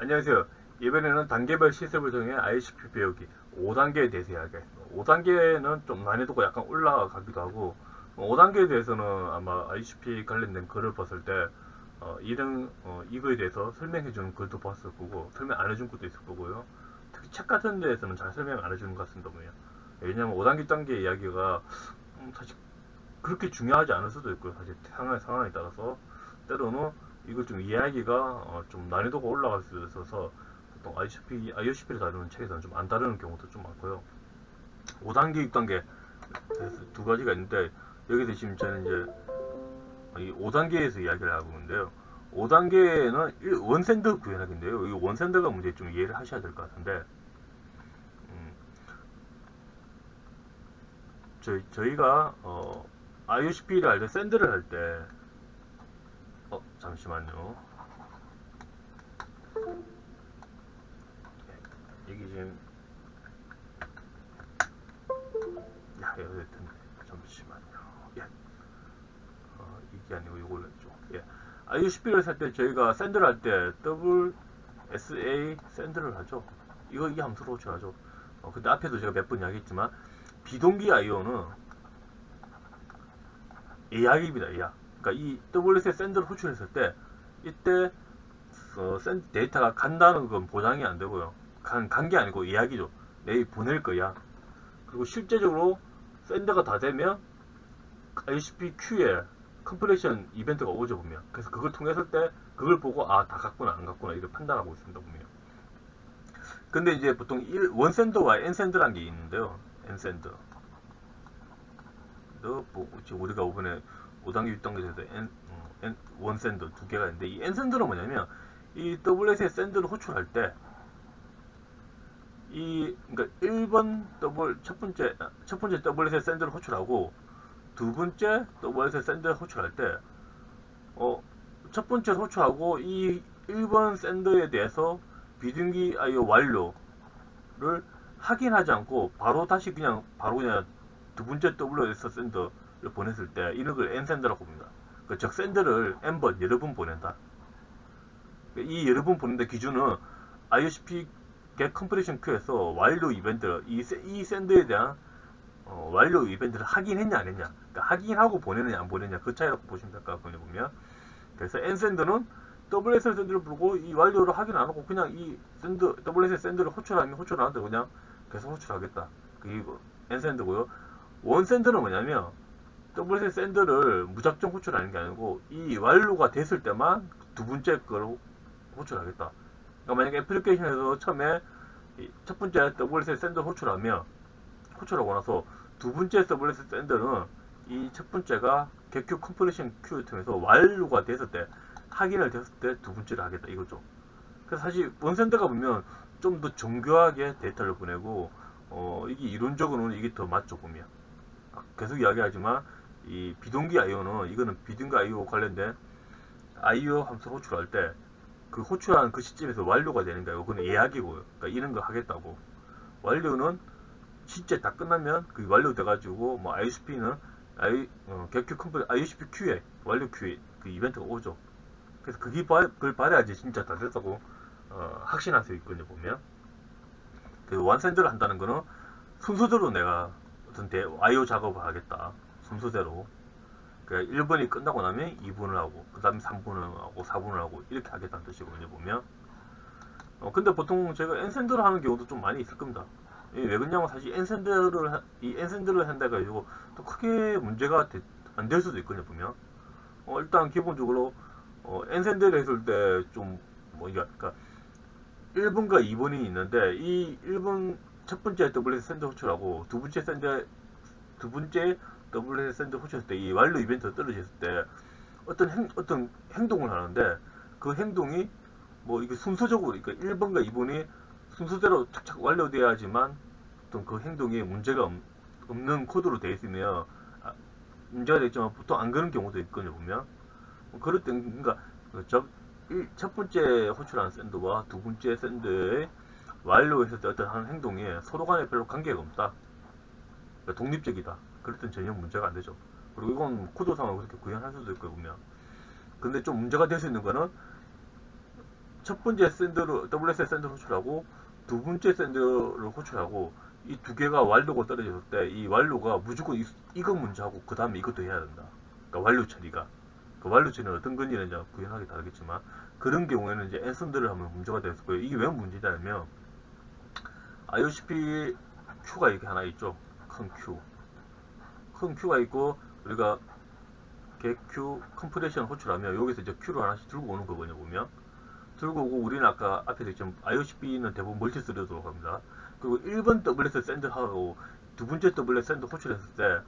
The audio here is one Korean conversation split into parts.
안녕하세요. 이번에는 단계별 실습을 통해 ICP 배우기 5단계에 대해서 이야기하겠습니다. 5단계는 좀 난이도가 약간 올라가기도 하고 5단계에 대해서는 아마 ICP 관련된 글을 봤을 때 이거에 대해서 설명해주는 글도 봤을 거고 설명 안 해준 것도 있을 거고요. 특히 책 같은 데에서는 잘 설명 안 해주는 것 같습니다. 보면. 왜냐하면 5단계 단계 이야기가 사실 그렇게 중요하지 않을 수도 있고요. 사실 상황에 따라서 때로는 이걸 좀 이해하기가 좀 난이도가 올라갈 수 있어서 보통 IOCP를 다루는 책에서는 좀 안 다루는 경우도 좀 많고요. 5단계, 6단계 두 가지가 있는데 여기서 지금 저는 이제 이 5단계에서 이야기를 하고 있는데요. 5단계는 원센더 구현하기인데요. 이 원센더가 문제 좀 이해를 하셔야 될 것 같은데 저희가 IOCP를 할 때 샌드를 할 때 잠시만요. 이게 지금 여기 텐데 잠시만요. 예, 이게 아니고 이걸로 했죠. 예, IOCP를 살 때 저희가 샌드를 할 때 WSA 샌드를 하죠. 이게 함수로 호출하죠. 근데 앞에도 제가 몇 번 이야기했지만 비동기 IO는 예약입니다. 예약. 그러니까 이 WSA 샌드를 호출했을 때 이때 샌드 데이터가 간다는 건 보장이 안 되고요. 간 게 아니고 예약이죠. 내일 보낼 거야. 그리고 실제적으로 샌드가 다 되면 ICP-Q에 컴프레션 이벤트가 오죠 보면. 그래서 그걸 통했을 때 그걸 보고 아 다 갔구나 안 갔구나 이걸 판단하고 있습니다 보면. 근데 이제 보통 원센더와 엔센더라는 게 있는데요. 엔센더. 뭐 지금 우리가 이번에 5단계 6단계에서 원센더 두 개가 있는데 이 엔센더는 뭐냐면 이 WS의 샌드를 호출할 때 그러니까 1번 첫 번째 WS의 샌드를 호출하고 두 번째 WS의 샌드를 호출할 때 첫 번째 호출하고 이 1번 샌더에 대해서 비등기 IO 완료를 확인하지 않고 바로 그냥 두 번째 WS 샌더를 보냈을 때 이런 걸 N 샌더라고 봅니다. 즉 샌더를 N번 여러 번 보낸다. 이 여러 번 보낸다 기준은 IOCP get completion queue에서 완료 이벤트 이 샌더에 대한 완료 이벤트를 확인했냐 안 했냐 그러니까 확인하고 보내느냐 안 보내느냐 그 차이라고 보시면 될 것 같거든요 보면. 그래서 N샌드는 WSL 샌드를 부르고 이 완료를 확인 안 하고 그냥 이 WSL 샌드를 호출하면 호출하는데 그냥 계속 호출하겠다. 그게 N샌드고요. 원샌드는 뭐냐면 WSL 샌드를 무작정 호출하는 게 아니고 이 완료가 됐을 때만 두 번째 걸 호출하겠다. 그러니까 만약에 애플리케이션에서 처음에 첫 번째 WSL 샌드 호출하고 나서 두 번째 WSL 샌드는 이 첫 번째가 개큐 컴프레션 큐를 통해서 완료가 됐을 때 확인을 됐을 때 두 번째를 하겠다 이거죠. 그래서 사실 원센터가 보면 좀 더 정교하게 데이터를 보내고 이게 이론적으로는 이게 더 맞죠 보면. 계속 이야기하지만 이 비동기 IO는 이거는 비동기 IO 관련된 IO 함수 호출할 때 그 호출하는 그 시점에서 완료가 되는 거예요. 그건 예약이고요. 그러니까 이런 거 하겠다고. 완료는 실제 다 끝나면 그 완료돼가지고 뭐 ICP는 객큐 컴플 ICP Q에 완료 Q에 그 이벤트가 오죠. 그래서 그걸 받아야지 진짜 다 됐다고 확신할 수 있거든요 보면. 그 완센드를 한다는 거는 순서대로 내가 IO 작업을 하겠다. 순서대로. 그러니까 1번이 끝나고 나면 2분을 하고 그 다음에 3분을 하고 4분을 하고 이렇게 하겠다는 뜻이거든요 보면. 근데 보통 제가 엔센드를 하는 경우도 좀 많이 있을 겁니다. 왜 그러냐면 사실 엔센드를 한다 가지고 또 크게 문제가 안 될 수도 있거든요 보면. 일단 기본적으로 엔센드를 했을 때 좀 그러니까 1번과 2번이 있는데 이 1번 첫 번째 WS 샌드 호출하고 두 번째 WS 샌드 호출했을 때 이 완료 이벤트가 떨어졌을 때 어떤 행동을 하는데 그 행동이 뭐 이게 순서적으로 그러니까 1번과 2번이 순서대로 착착 완료돼야지만 어떤 그 행동에 문제가 없는 코드로 되어 있으면 문제가 되겠지만 보통 안 그런 경우도 있거든요 보면. 그럴 때 그러니까 첫 번째 호출하는 샌드와 두 번째 샌드의 완료했을 때 어떤 한 행동에 서로 간에 별로 관계가 없다. 그러니까 독립적이다. 그럴 땐 전혀 문제가 안 되죠. 그리고 이건 코드상으로 그렇게 구현할 수도 있고 보면. 근데 좀 문제가 될 수 있는 거는 첫 번째 샌드를 WSL 샌드를 호출하고 두 번째 샌드를 호출하고 이 두 개가 완료가 떨어졌을 때 이 완료가 무조건 이거 먼저 하고 그 다음에 이것도 해야 된다. 그러니까 완료 처리가 그 완료 처리는 어떤 건지는 이제 구현하기 다르겠지만 그런 경우에는 이제 앤선들을 하면 문제가 됐을 거예요. 이게 왜 문제냐면 IOCP Q가 이렇게 하나 있죠. 큰 Q가 있고 우리가 get Q 컴프레션 호출하면 여기서 이제 Q를 하나씩 들고 오는 거거든요. 보면 들고 오고 우리는 아까 앞에 얘기했지만 IOCP는 대부분 멀티스레드로 갑니다. 그리고 1번 WS 샌드하고 두 번째 WS 샌드 호출했을 때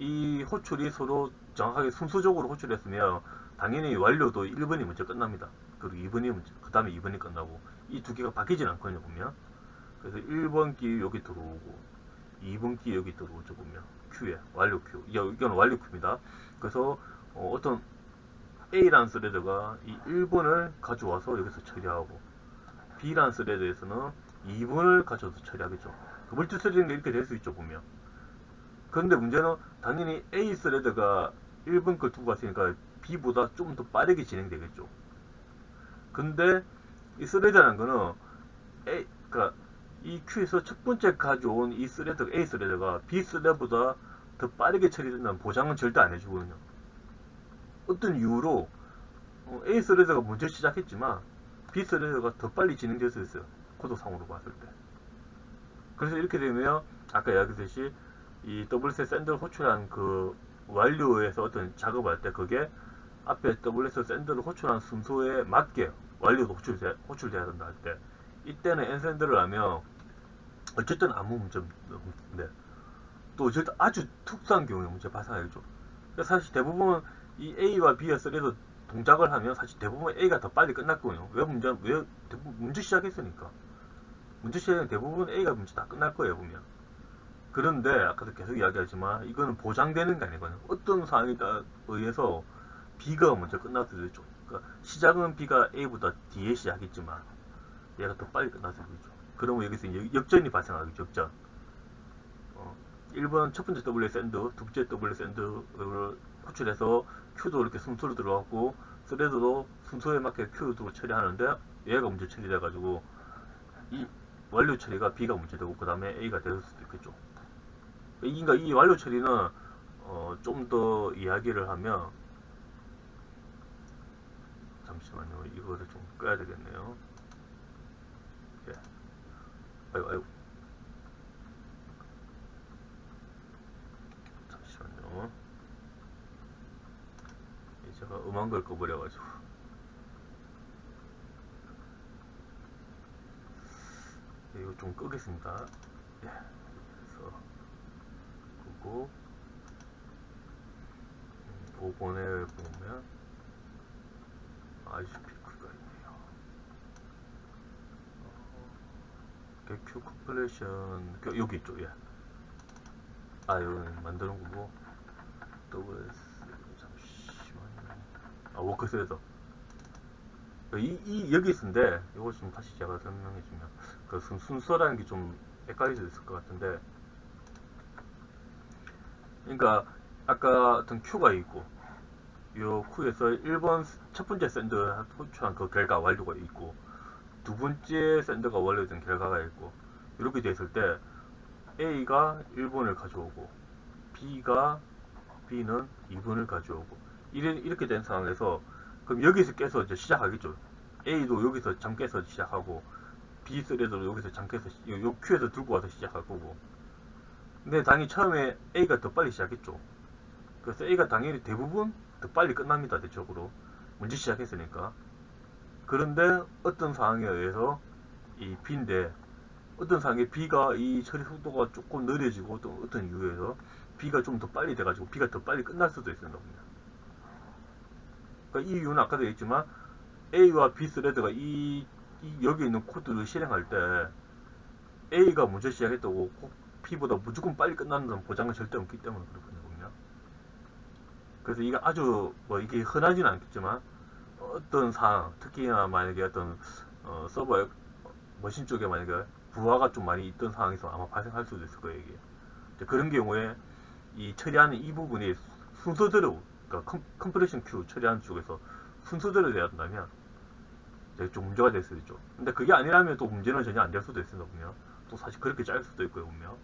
이 호출이 서로 정확하게 순서적으로 호출했으면 당연히 완료도 1번이 먼저 끝납니다. 그리고 2번이 먼저, 그 다음에 2번이 끝나고 이 두 개가 바뀌진 않거든요. 보면 그래서 1번 기 여기 들어오고 2번 기 여기 들어오죠. 보면 Q에 완료 Q 이건 완료 Q입니다. 그래서 어떤 A라는 스레드가 이 1번을 가져와서 여기서 처리하고 B라는 스레드에서는 2번을 가져와서 처리하겠죠. 그 멀티 스레드는 이렇게 될 수 있죠. 보면 그런데 문제는 당연히 A 스레드가 1번 걸 두고 갔으니까 B보다 좀 더 빠르게 진행되겠죠. 근데 이 스레드라는 거는 그러니까 이 큐에서 첫 번째 가져온 이 스레드 A 스레드가 B 스레드보다 더 빠르게 처리된다는 보장은 절대 안 해주거든요. 어떤 이유로 A 스레드가 먼저 시작했지만 B 스레드가 더 빨리 진행될 수 있어요. 코드상으로 봤을 때. 그래서 이렇게 되면 아까 이야기했듯이 이 WS 샌드를 호출한 그 완료에서 어떤 작업할 때 그게 앞에 WS 샌드를 호출한 순서에 맞게 완료도 호출돼야 된다 할 때 이때는 엔샌드를 하면 어쨌든 아무 문제 없는데 또 어쨌든 아주 특수한 경우에 문제 발생하겠죠. 사실 대부분 이 A와 B의 썰에서 동작을 하면 사실 대부분 A가 더 빨리 끝났거든요. 왜 대부분 문제 시작했으니까. 문제 시작은 대부분 A가 문제 다 끝날 거예요, 보면. 그런데 아까도 계속 이야기하지만 이거는 보장되는 게 아니거든요. 어떤 상황에 의해서 B가 먼저 끝날 수도 있죠. 그러니까 시작은 B가 A보다 뒤에 시작했지만 얘가 더 빨리 끝날 수도 있죠. 그러면 여기서 역전이 발생하겠죠. 역전. 1번 첫 번째 W 샌드, 두 번째 W 샌드를 호출해서 Q도 이렇게 순서로 들어갔고 스레드도 순서에 맞게 Q도 처리하는데 얘가 문제 처리돼가지고 이 완료 처리가 B가 문제되고 그 다음에 A가 될 수도 있겠죠. 그러니까 이 완료 처리는 좀 더 이야기를 하면 잠시만요. 이거를 좀 꺼야 되겠네요. 예. 아이고. 잠시만요. 제가 음한 걸 꺼버려가지고 이거 좀 끄겠습니다. 예. 그래서 끄고 5번에 보면 ICP가 있네요. q 컴플레이션 여기 있죠. 예. 이거 만드는 거고 WS 잠시만요. 워크스에서 여기 있는데 이거 좀 다시 제가 설명해 주면 그 순서라는 게 좀 헷갈릴 수 있을 것 같은데 그러니까 아까 어떤 Q가 있고 요 Q에서 1번 첫 번째 샌드 호출한 그 결과 완료가 있고 두 번째 샌드가 완료된 결과가 있고 이렇게 됐을 때 A가 1번을 가져오고 B는 2번을 가져오고 이렇게 된 상황에서 그럼 여기서 깨서 이제 시작하겠죠. A도 여기서 잠 깨서 시작하고 B 스레도 여기서 잠 깨서 요 Q에서 들고 와서 시작할 거고 근데 당연히 처음에 A가 더 빨리 시작했죠. 그래서 A가 당연히 대부분 더 빨리 끝납니다. 대체적으로 먼저 시작했으니까. 그런데 어떤 상황에 의해서 이 B인데 어떤 상황에 B가 이 처리 속도가 조금 느려지고 또 어떤 이유에서 B가 좀 더 빨리 돼가지고 B가 더 빨리 끝날 수도 있습니다. 그러니까 이 이유는 아까도 얘기했지만 A와 B 스레드가 여기 있는 코드를 실행할 때 A가 먼저 시작했다고 꼭 B보다 무조건 빨리 끝난다는 보장은 절대 없기 때문에 그렇거든요. 보면. 그래서 이게 아주 이게 흔하지는 않겠지만 어떤 상황, 특히나 만약에 어떤 서버 머신 쪽에 만약에 부하가 좀 많이 있던 상황에서 아마 발생할 수도 있을 거예요. 이게. 그런 경우에 이 처리하는 이 부분이 순서대로 그러니까 컴프레션 큐 처리하는 쪽에서 순서대로 돼야 된다면 되게 좀 문제가 될 수도 있죠. 근데 그게 아니라면 또 문제는 전혀 안 될 수도 있습니다. 보면 또 사실 그렇게 짤 수도 있고요. 보면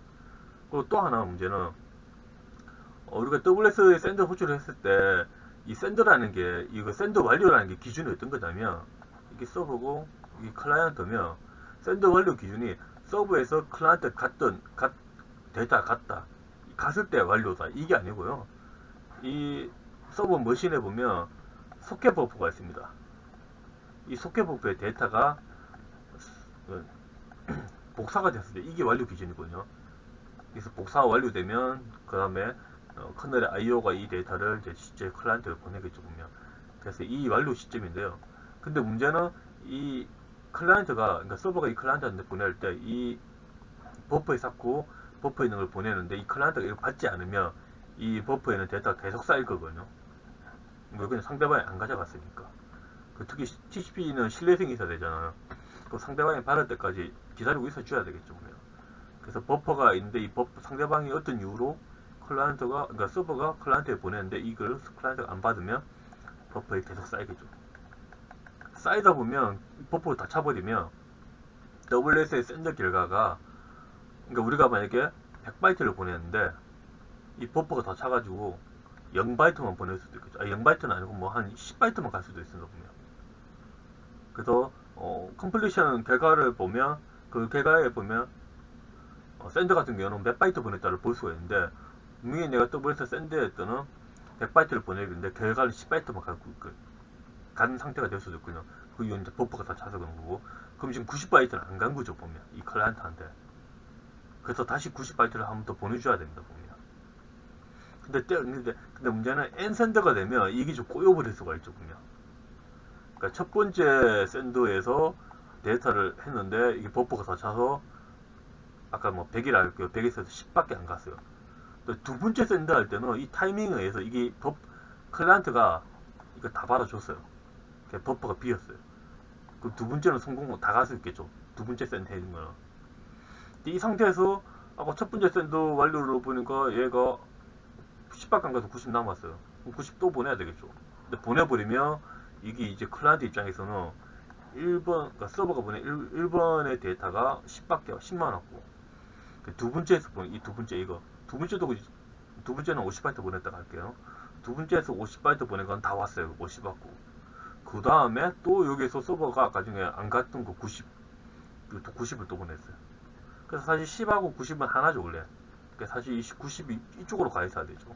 그리고 또 하나 문제는 우리가 WS에 샌드 호출을 했을 때 이 샌드라는 게 이거 샌드 완료라는 게 기준이 어떤 거냐면 이게 서버고 이 클라이언트면 샌드 완료 기준이 서버에서 클라이언트 데이터 갔을 때 완료다 이게 아니고요. 이 서버 머신에 보면 소켓 버프가 있습니다. 이 소켓 버프의 데이터가 복사가 됐을 때 이게 완료 기준이거든요. 그래서 복사가 완료되면 그 다음에 커널의 IO가 이 데이터를 이제 실제 클라이언트를 보내겠죠 보면. 그래서 이 완료 시점인데요. 근데 문제는 이 클라이언트가 그러니까 서버가 이 클라이언트한테 보낼 때 이 버퍼에 쌓고 버퍼에 있는 걸 보내는데 이 클라이언트가 이걸 받지 않으면 이 버퍼에는 데이터가 계속 쌓일 거거든요. 그냥 상대방이 안 가져갔으니까. 특히 TCP는 신뢰성이 있어야 되잖아요. 그 상대방이 받을 때까지 기다리고 있어 줘야 되겠죠 보면. 그래서 버퍼가 있는데 이 버퍼 상대방이 어떤 이유로 클라이언트가 그러니까 서버가 클라이언트에 보내는데 이걸 클라이언트가 안 받으면 버퍼에 계속 쌓이겠죠. 쌓이다 보면 버퍼를 다 차버리면 WS의 샌더 결과가 그러니까 우리가 만약에 100바이트를 보냈는데 이 버퍼가 다 차가지고 0바이트만 보낼 수도 있겠죠. 0바이트는 아니고 뭐 한 10바이트만 갈 수도 있습니다 보면. 그래서 컴플리션 결과를 보면 그 결과에 보면 샌드 같은 경우는 몇 바이트 보냈다를 볼 수가 있는데 분명히 내가 WS 샌드에 때는 100바이트를 보내는데 결과는 10바이트만 간 상태가 될 수도 있군요. 그 이유는 이제 버퍼가 다 차서 그런 거고. 그럼 지금 90바이트는 안 간 거죠 보면 이 클라이언트한테. 그래서 다시 90바이트를 한 번 더 보내줘야 됩니다 보면. 근데 문제는 N 샌드가 되면 이게 좀 꼬여버릴 수가 있죠 보면. 그러니까 첫 번째 샌드에서 데이터를 했는데 이게 버퍼가 다 차서 아까 뭐 100이라 할게요. 100에서 10밖에 안 갔어요. 두 번째 샌드 할 때는 이 타이밍에 의해서 이게 클라이언트가 이거 다 받아줬어요. 버퍼가 비었어요. 그럼 두 번째는 성공 다 갈 수 있겠죠. 두 번째 샌드 해준 거는. 이 상태에서 아까 첫 번째 샌드 완료를 보니까 얘가 10밖에 안 가서 90 남았어요. 90 또 보내야 되겠죠. 근데 보내버리면 이게 이제 클라이언트 입장에서는 1번, 그러니까 서버가 보낸 1번의 데이터가 10만 왔고, 두 번째에서 보낸 이 두 번째 이거. 두 번째는 50바이트 보냈다고 할게요. 두 번째에서 50바이트 보낸 건 다 왔어요. 50 왔고. 그 다음에 또 여기서 서버가 아까 중에 안 갔던 거 90, 90을 또 보냈어요. 그래서 사실 10하고 90은 하나죠, 원래. 그러니까 사실 이 90이 이쪽으로 가 있어야 되죠.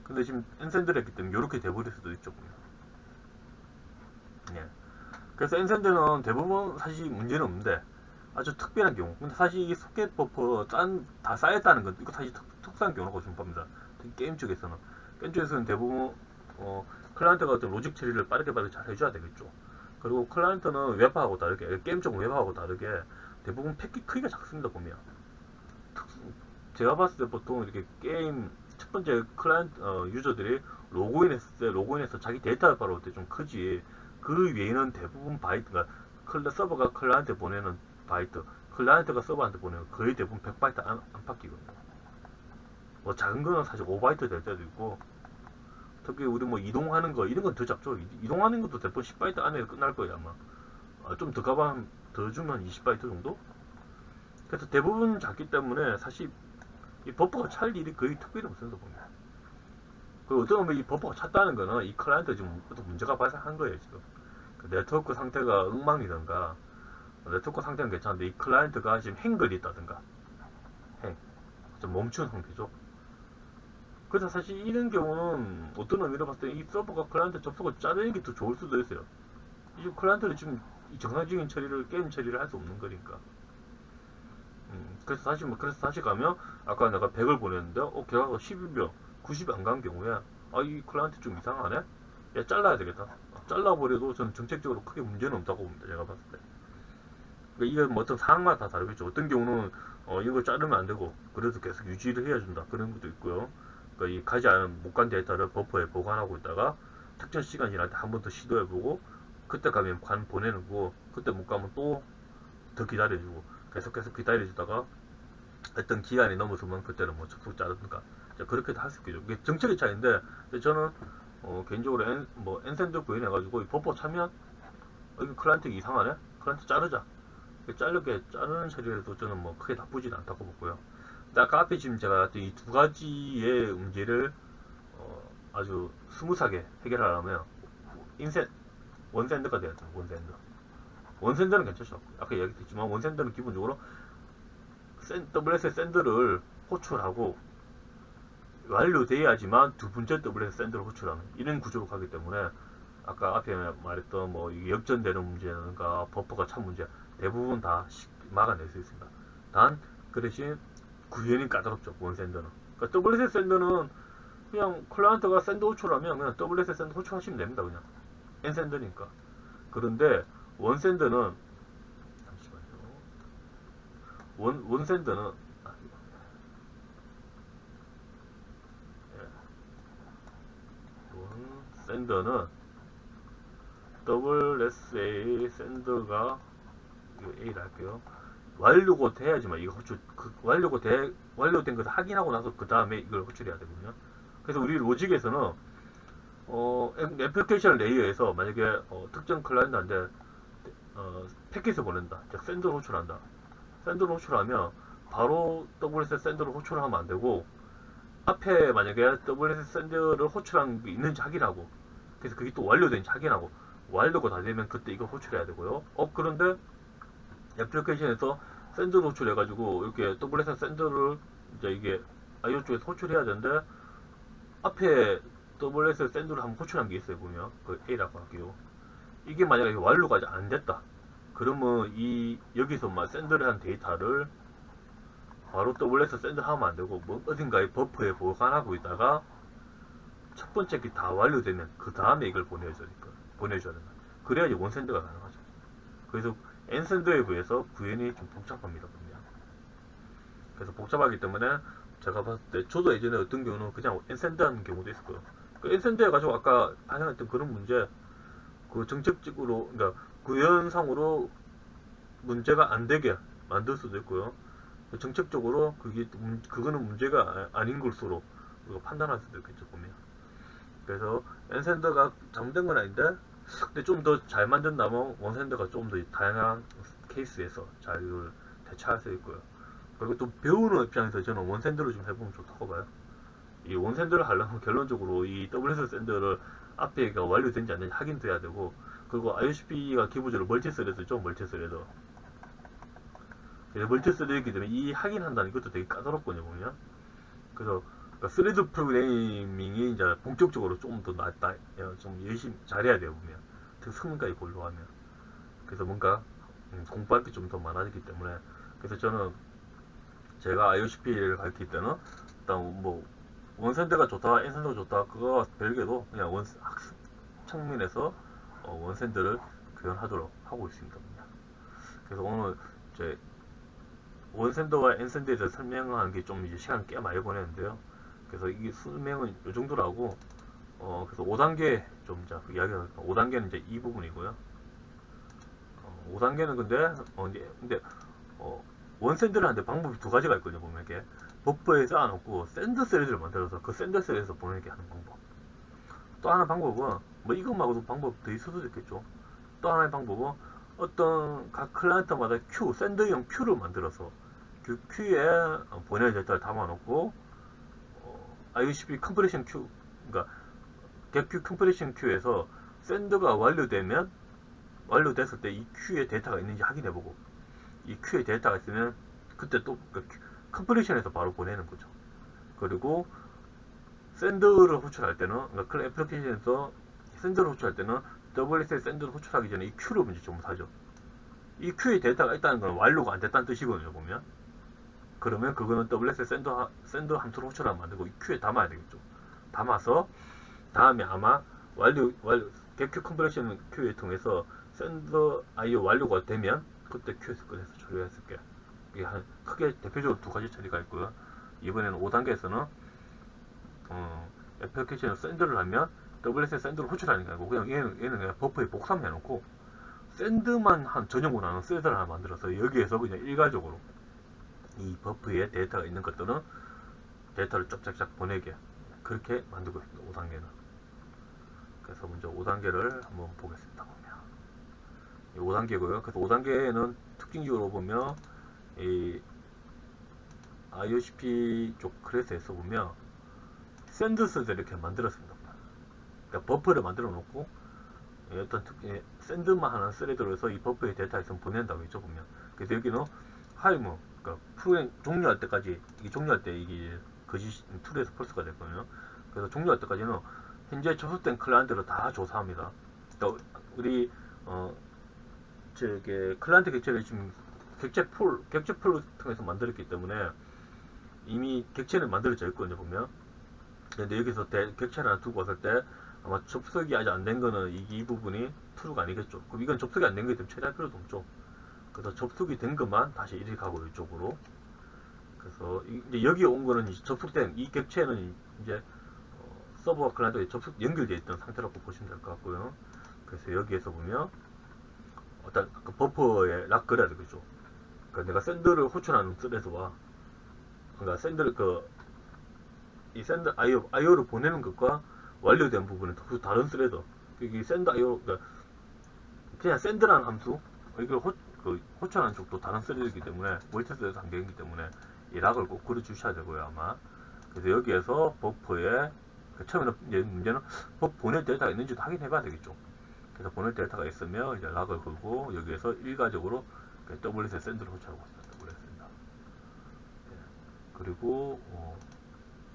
근데 지금 엔센드를 했기 때문에 이렇게 돼버릴 수도 있죠. 예. 그래서 엔센드는 대부분 사실 문제는 없는데 아주 특별한 경우. 근데 사실 이 소켓 버퍼 다 쌓였다는 건 이거 사실 특수한 경우라고 좀 봅니다. 게임 쪽에서는. 게임 쪽에서는 대부분 클라이언트가 어떤 로직 처리를 빠르게 잘 해줘야 되겠죠. 그리고 클라이언트는 웹하고 다르게 게임 쪽 웹하고 다르게 대부분 패킷 크기가 작습니다 보면. 제가 봤을 때 보통 이렇게 게임 첫 번째 클라이언트 유저들이 로그인했을 때 로그인해서 자기 데이터를 받아올 때 좀 크지. 그 외에는 대부분 바이트가 서버가 클라이언트에 보내는 바이트, 클라이언트가 서버한테 보내는 거의 대부분 100바이트 안팎이거든요. 뭐 작은 거는 사실 5바이트 될 때도 있고, 특히 우리 뭐 이동하는 거 이런 건 더 작죠. 이동하는 것도 대부분 10바이트 안에 끝날 거예요 아마. 좀 더 가면 더 주면 20바이트 정도? 그래서 대부분 작기 때문에 사실 이 버퍼가 찰 일이 거의 특별히 없습니다 보면. 그리고 어떤 보면 이 버퍼가 찼다는 거는 이 클라이언트 지금 어떤 문제가 발생한 거예요 지금. 그 네트워크 상태가 엉망이든가 네트워크 상태는 괜찮은데 이 클라이언트가 지금 행글이 있다든가 좀 멈춘 상태죠. 그래서 사실 이런 경우는 어떤 의미로 봤을 때 이 서버가 클라이언트 접속을 자르는 게 더 좋을 수도 있어요. 이 클라이언트는 지금 이 정상적인 처리를 게임 처리를 할 수 없는 거니까. 그래서 다시 가면 아까 내가 100을 보냈는데 걔가 11秒 90이 안 간 경우에 이 클라이언트 좀 이상하네. 야 잘라야 되겠다. 잘라버려도 저는 정책적으로 크게 문제는 없다고 봅니다. 제가 봤을 때. 그러니까 이게 뭐 어떤 상황마다 다 다르겠죠. 어떤 경우는 이걸 자르면 안 되고 그래도 계속 유지를 해야 준다 그런 것도 있고요. 그러니까 이 가지 않은 못 간 데이터를 버퍼에 보관하고 있다가 특정 시간 지날 때 한 번 더 시도해보고 그때 가면 보내는 거 그때 못 가면 또 더 기다려주고 계속 기다려주다가 어떤 기간이 넘어서면 그때는 뭐 접속 자르든가 그렇게도 할 수 있겠죠. 이게 정책의 차이인데 저는 개인적으로 엔센드 구현해가지고 버퍼 차면 이거 클라이언트 이상하네? 클라이언트 자르자. 자르는 처리해도 저는 뭐 크게 나쁘진 않다고 보고요. 근데 아까 앞에 지금 제가 이 두 가지의 문제를 아주 스무스하게 해결하려면 인셋 원샌드가 돼야 돼요. 원샌드. 원샌드는 괜찮죠. 아까 이야기했지만 원샌드는 기본적으로 WS 샌드를 호출하고 완료돼야지만 두 번째 WS 샌드를 호출하는 이런 구조로 가기 때문에 아까 앞에 말했던 뭐 역전되는 문제라든가 버퍼가 찬 문제 대부분 다 막아낼 수 있습니다. 단 그 대신 구현이 까다롭죠. 원샌드는. 그러니까 WS 샌드는 그냥 클라이언트가 샌드 호출하면 그냥 WS 샌드 호출하시면 됩니다. 그냥 엔샌드니까. 그런데 원샌드는 잠시만요. 원샌드는 원샌드는 WSA 샌드가 A를 할게요. 완료가 돼야지만 이거 호출 완료된 것을 확인하고 나서 그 다음에 이걸 호출해야 되거든요. 그래서 우리 로직에서는 애플리케이션 레이어에서 만약에 특정 클라이언트한테 패킷을 보낸다. 즉 샌드를 호출한다. 샌드를 호출하면 바로 WS 샌드를 호출하면 안 되고 앞에 만약에 WS 샌드를 호출한 게 있는지 확인하고 그래서 그게 또 완료된지 확인하고 완료가 다 되면 그때 이걸 호출해야 되고요. 그런데 애플리케이션에서 샌드 호출해가지고 이렇게 WS 샌드를 이제 이게 iOS 쪽에서 호출해야 되는데 앞에 WS 샌드를 한번 호출한 게 있어요. 보면 그 A라고 할게요. 이게 만약에 완료가 아직 안 됐다. 그러면 이 여기서만 샌드를 한 데이터를 바로 WS 샌드 하면 안 되고 뭐 어딘가에 버퍼에 보관하고 있다가 첫 번째 게 다 완료되면 그 다음에 이걸 보내줘야 된다. 그래야지 원샌드가 가능하죠. 그래서 엔샌드에 비해서 구현이 좀 복잡합니다. 그냥. 그래서 복잡하기 때문에 제가 봤을 때 저도 예전에 어떤 경우는 그냥 엔샌드 하는 경우도 있었고요. 그 엔샌드 해가지고 아까 발생했던 그런 문제 그 정책적으로 그러니까 구현상으로 문제가 안 되게 만들 수도 있고요. 정책적으로 그거는 문제가 아닌 것으로 우리가 판단할 수도 있겠죠 보면. 그래서 엔샌더가 잘못된 건 아닌데 근데 좀 더 잘 만든다면 원샌더가 좀 더 다양한 케이스에서 잘 이걸 대처할 수 있고요. 그리고 또 배우는 입장에서 저는 원샌더를 좀 해보면 좋다고 봐요. 이 원샌더를 하려면 결론적으로 이 WS 샌더를 앞에가 완료된지 안 된지 확인돼야 되고 그리고 IOCP가 기본적으로 멀티스레드죠. 멀티스레드. 멀티스레드이기 때문에 이 확인한다는 것도 되게 까다롭거든요 보면. 그래서 그러니까 스레드 프로그래밍이 이제 본격적으로 좀 더 낫다, 좀 열심히 잘해야 돼요 보면. 특히 성능까지 보려고 하면. 그래서 뭔가 공부할 게 좀 더 많아지기 때문에 그래서 저는 제가 IOCP를 가르칠 때는 일단 뭐 원샌드가 좋다, 엔샌드가 좋다 그거와 별개로 그냥 학습 측면에서 원샌드를 교환하도록 하고 있습니다. 그래서 오늘 이제 원샌드와 엔샌드에 대해서 설명하는 게 좀 이제 시간 꽤 많이 보냈는데요. 그래서 이 설명은 이 정도로 하고 그래서 5단계 좀 이제 이야기하겠습니다. 5단계는 이제 이 부분이고요. 5단계는 근데 어, 원샌드를 하는데 방법이 두 가지가 있거든요. 보면 이렇게 버퍼에 쌓아놓고 샌드 셀을 만들어서 그 샌드 셀에서 보내게 하는 방법. 또 하나 방법은 뭐 이것만으로도 방법 더 있을 수도 있겠죠. 또 하나의 방법은 어떤 각 클라이언트마다 샌드용 큐를 만들어서 그 큐에 보낼 데이터를 담아놓고 IOCP 컴프레션 큐, 그러니까 갭큐 컴프레션 큐에서 샌드가 완료됐을 때 이 큐에 데이터가 있는지 확인해보고 이 큐에 데이터가 있으면 그때 또 컴프레션에서 바로 보내는 거죠. 그리고 샌드를 호출할 때는 그러니까 애플리케이션에서 샌드를 호출할 때는 WSL 샌드를 호출하기 전에 이 큐를 먼저 점수하죠. 이 큐에 데이터가 있다는 건 완료가 안 됐다는 뜻이거든요. 보면 그러면 그거는 WSL 샌드 함수를 호출하면 안 되고 이 큐에 담아야 되겠죠. 담아서 다음에 아마 갭큐 컴프레션 큐에 통해서 샌드 IO 완료가 되면 그때 큐에서 꺼내서 처리했을게. 이게 크게 대표적으로 두 가지 처리가 있고요. 이번에는 5단계에서는 애플리케이션에 샌드를 하면 WS에 샌드를 호출하는 게 아니고 그냥 얘는 그냥 버퍼에 복사해놓고 샌드만 한 전용으로 하는 샌드를 하나 만들어서 여기에서 그냥 일괄적으로 이 버퍼에 데이터가 있는 것들은 데이터를 쫙쫙쫙 보내게 그렇게 만들고 있습니다. 5단계는. 그래서 먼저 5단계를 한번 보겠습니다. 보면. 5단계고요. 그래서 5단계에는 특징적으로 보면 이 IOCP 쪽 클래스에서 보면 샌드스를 이렇게 만들었습니다. 그러니까 버퍼를 만들어 놓고 어떤 샌드만 하는 스레드로 해서 이 버퍼의 데이터 있으면 보낸다고 했죠 보면. 그래서 여기는 하이무 그러니까 프로그램 종료할 때까지 이게 종료할 때 이게 거짓 툴에서 펄스가 됐거든요. 그래서 종료할 때까지는 현재 접속된 클라이언트를 다 조사합니다. 그러니까 우리 저게 클라이언트 객체를 지금 객체 풀을 통해서 만들었기 때문에 이미 객체는 만들어져 있거든요 보면. 근데 여기서 객체를 하나 두고 왔을 때 아마 접속이 아직 안 된 거는 이 부분이 true가 아니겠죠. 그럼 이건 접속이 안 된 거기 때문에 처리할 필요도 없죠. 그래서 접속이 된 것만 다시 이렇게 가고 이쪽으로. 그래서 이제 여기 온 거는 이제 접속된 이 객체는 이제 서버와 클라이언트에 접속 연결되어 있던 상태라고 보시면 될 것 같고요. 그래서 여기에서 보면 어떤 그 버퍼에 락 걸어야 되겠죠. 그러니까 내가 샌드를 호출하는 스레드와 그러니까 샌드를 이 샌드 IO를 보내는 것과 완료된 부분은 또 다른 스레드. 이 샌드 IO 그러니까 그냥 샌드라는 함수 이걸 호출하는 쪽도 다른 스레드이기 때문에 멀티스레드 상대이기 때문에 이 락을 꼭 그려 주셔야 되고요 아마. 그래서 여기에서 버퍼에 처음에는 이제 문제는 버퍼 보낼 데이터가 있는지도 확인해 봐야 되겠죠. 그래서 보낼 데이터가 있으면 이제 락을 걸고 여기에서 일괄적으로 WS에 샌드를 호출하고 있습니다. WS입니다. 그리고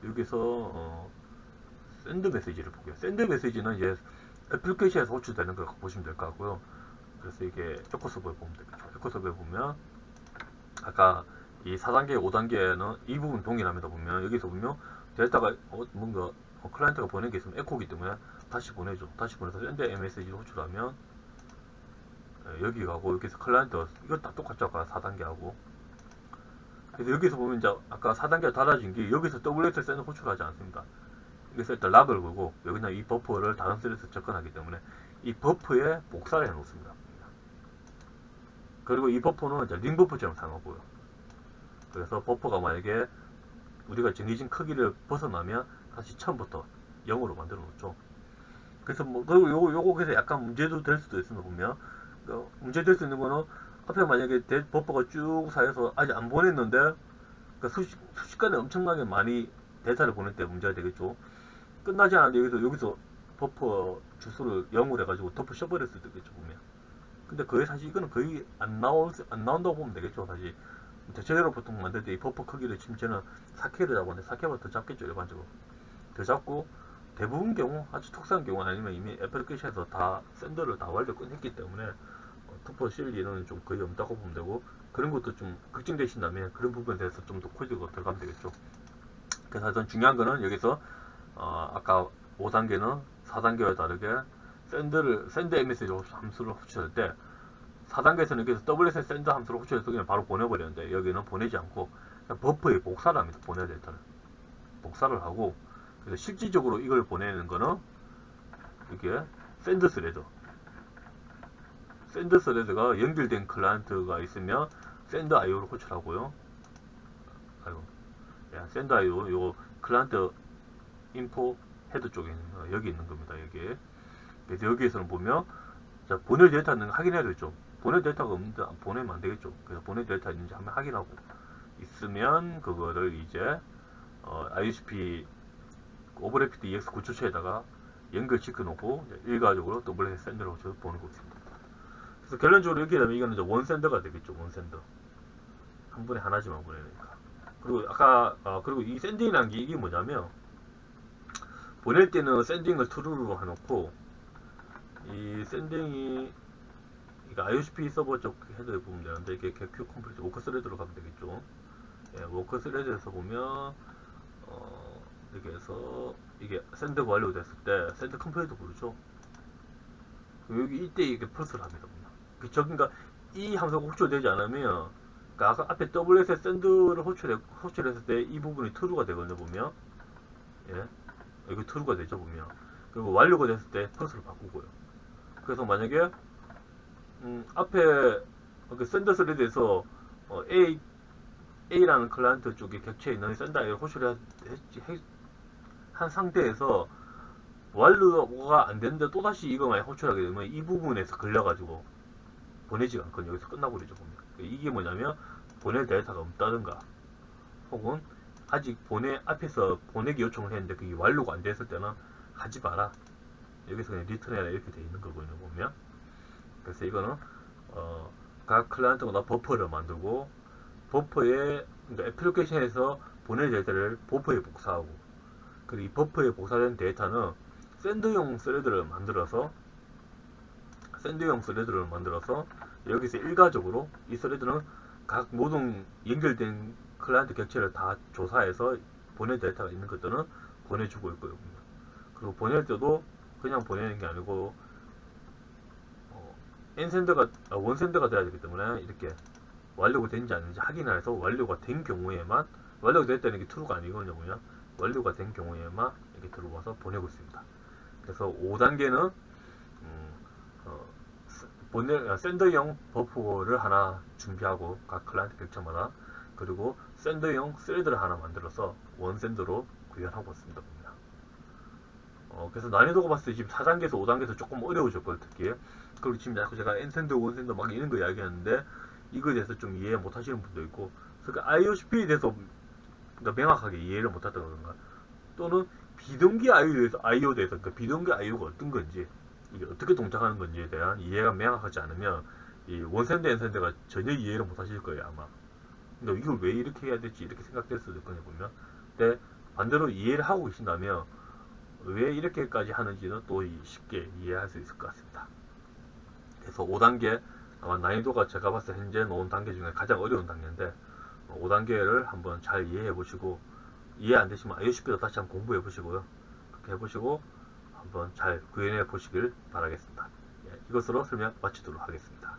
여기서 샌드 메시지를 볼게요. 샌드 메시지는 이제 애플리케이션에서 호출되는 걸 보시면 될 것 같고요. 그래서 이게 에코서버에 보면 되겠죠. 에코서버에 보면 아까 이 4단계, 5단계는 이 부분 동일합니다. 보면 여기서 보면 데이터가 뭔가 클라이언트가 보낸 게 있으면 에코기 때문에 다시 보내죠. 다시 보내서 샌드 메시지를 호출하면 여기 가고 여기서 클라이언트 이거 다 똑같죠. 아까 4단계하고. 그래서 여기서 보면 이제 아까 4단계가 달라진 게 여기서 WSS는 호출하지 않습니다. 여기서 일단 락을 걸고 여기는 이 버퍼를 다른 스레드에서 접근하기 때문에 이 버퍼에 복사를 해 놓습니다. 그리고 이 버퍼는 이제 링 버퍼처럼 사용하고요. 그래서 버퍼가 만약에 우리가 정해진 크기를 벗어나면 다시 처음부터 0으로 만들어 놓죠. 그래서 뭐 그리고 요거 그래서 약간 문제도 될 수도 있습니다. 보면 문제 될 수 있는 거는 앞에 만약에 버퍼가 쭉 쌓여서 아직 안 보냈는데 그러니까 순식간에 엄청나게 많이 데이터를 보낼 때 문제가 되겠죠. 끝나지 않았는데 여기서 버퍼 주소를 0으로 해가지고 덮어 셔버릴 수도 있겠죠 보면. 근데 그게 사실 이거는 거의 안 나온다고 보면 되겠죠 사실. 대체적으로 보통 만들 때 이 버퍼 크기를 지금 저는 4K를 잡았는데 4K보다 더 잡겠죠 일반적으로. 더 잡고 대부분 경우 아주 특수한 경우 아니면 이미 애플리케이션에서 다 샌더를 다 완료 끝냈기 때문에 투퍼 실 일은 좀 거의 없다고 보면 되고 그런 것도 좀 걱정되신다면 그런 부분에 대해서 좀 더 코드가 들어가면 되겠죠. 그래서 하여튼 중요한 거는 여기서 아까 5단계는 4단계와 다르게 샌드 MSG 함수를 호출할 때 4단계에서는 여기서 WS 샌드 함수를 호출해서 그냥 바로 보내버리는데 여기는 보내지 않고 버퍼에 복사를 합니다. 보내야 데이터를 복사를 하고 그래서 실질적으로 이걸 보내는 거는 이게 샌드 스레드가 연결된 클라이언트가 있으면 샌드 IO를 호출하고요. 아이고, 샌드 IO 요 클라이언트 인포 헤드 쪽에 있는 여기 있는 겁니다. 여기. 그래서 여기에서는 보면 자, 보낼 데이터는 확인해야 되겠죠. 보낼 데이터가 없는데 보내면 안 되겠죠. 그래서 보낼 데이터 있는지 한번 확인하고 있으면 그거를 이제 ISP 오버래피드 EX 구초체에다가 연결시켜 놓고 일괄적으로 WS 샌드로 보내고 있습니다. 그래서 결론적으로 이렇게 되면 이거는 이제 원샌더가 되겠죠. 원샌더 한 번에 하나지만 보내니까. 그리고 아까 그리고 이 샌딩이라는 게 이게 뭐냐면 보낼 때는 샌딩을 true로 해놓고 이 샌딩이 그러니까 IOCP 서버 쪽 헤더에 보면 되는데 이게 q 컴플리트 워크 스레드로 가면 되겠죠. 예, 워크 스레드에서 보면 이렇게 해서 이게 샌드가 완료됐을 때 샌드 컴플리트 부르죠. 여기 이때 이게 펄스를 합니다. 그쵸? 그러니까 이 함수가 호출되지 않으면 그러니까 아까 앞에 WS에 샌드를 호출했을 때 이 부분이 true가 되거든요. 보면 예, 여기 true가 되죠. 보면 그리고 완료가 됐을 때 펄스를 바꾸고요. 그래서 만약에 앞에 그 샌더 스레드에서 A라는 클라이언트 쪽에 객체에 있는 샌더를 호출을 한 상태에서 완료가 안 되는데 또다시 이거 많이 호출하게 되면 이 부분에서 걸려가지고 보내지가 않거든요. 여기서 끝나버리죠. 보면. 이게 뭐냐면 보낼 데이터가 없다든가 혹은 아직 앞에서 보내기 요청을 했는데 그게 완료가 안 됐을 때는 하지 마라. 여기서 그냥 리턴해라 이렇게 돼 있는 거거든요. 보면. 그래서 이거는 각 클라이언트마다 버퍼를 만들고 버퍼에 그러니까 애플리케이션에서 보낼 데이터를 버퍼에 복사하고 그리고 이 버퍼에 복사된 데이터는 샌드용 스레드를 만들어서 여기서 일괄적으로 이 스레드는 각 모든 연결된 클라이언트 객체를 다 조사해서 보낼 데이터가 있는 것들은 보내주고 있고요. 그리고 보낼 때도 그냥 보내는 게 아니고 원센더가 돼야 되기 때문에 이렇게 완료가 된지 아닌지 확인해서 완료가 된 경우에만 완료가 됐다는 게 true가 아니거든요. 그냥 완료가 된 경우에만 이렇게 들어와서 보내고 있습니다. 그래서 5단계는 샌더용 버퍼를 하나 준비하고 각 클라이언트 객체마다 그리고 샌더용 스레드를 하나 만들어서 원샌더로 구현하고 있습니다. 그래서 난이도가 봤을 때 지금 4단계에서 5단계에서 조금 어려워졌거든요. 특히 그리고 지금 자꾸 제가 엔샌더, 원샌더 막 이런 거 이야기하는데 이거에 대해서 좀 이해 못 하시는 분도 있고 그러니까 IOCP에 대해서 그러니까 명확하게 이해를 못 하다가 그런가 또는 비동기 IO에 대해서 그러니까 비동기 IO가 어떤 건지 이게 어떻게 동작하는 건지에 대한 이해가 명확하지 않으면 이 원샌드, 엔샌드가 전혀 이해를 못 하실 거예요 아마. 근데 이걸 왜 이렇게 해야 될지 이렇게 생각될 수도 있거든요 보면. 근데 반대로 이해를 하고 계신다면 왜 이렇게까지 하는지는 또 쉽게 이해할 수 있을 것 같습니다. 그래서 5단계 아마 난이도가 제가 봤을 때 현재 놓은 단계 중에 가장 어려운 단계인데 5단계를 한번 잘 이해해 보시고 이해 안 되시면 IOCP도 다시 한번 공부해 보시고요. 그렇게 해보시고 한번 잘 구현해 보시길 바라겠습니다. 예, 이것으로 설명 마치도록 하겠습니다.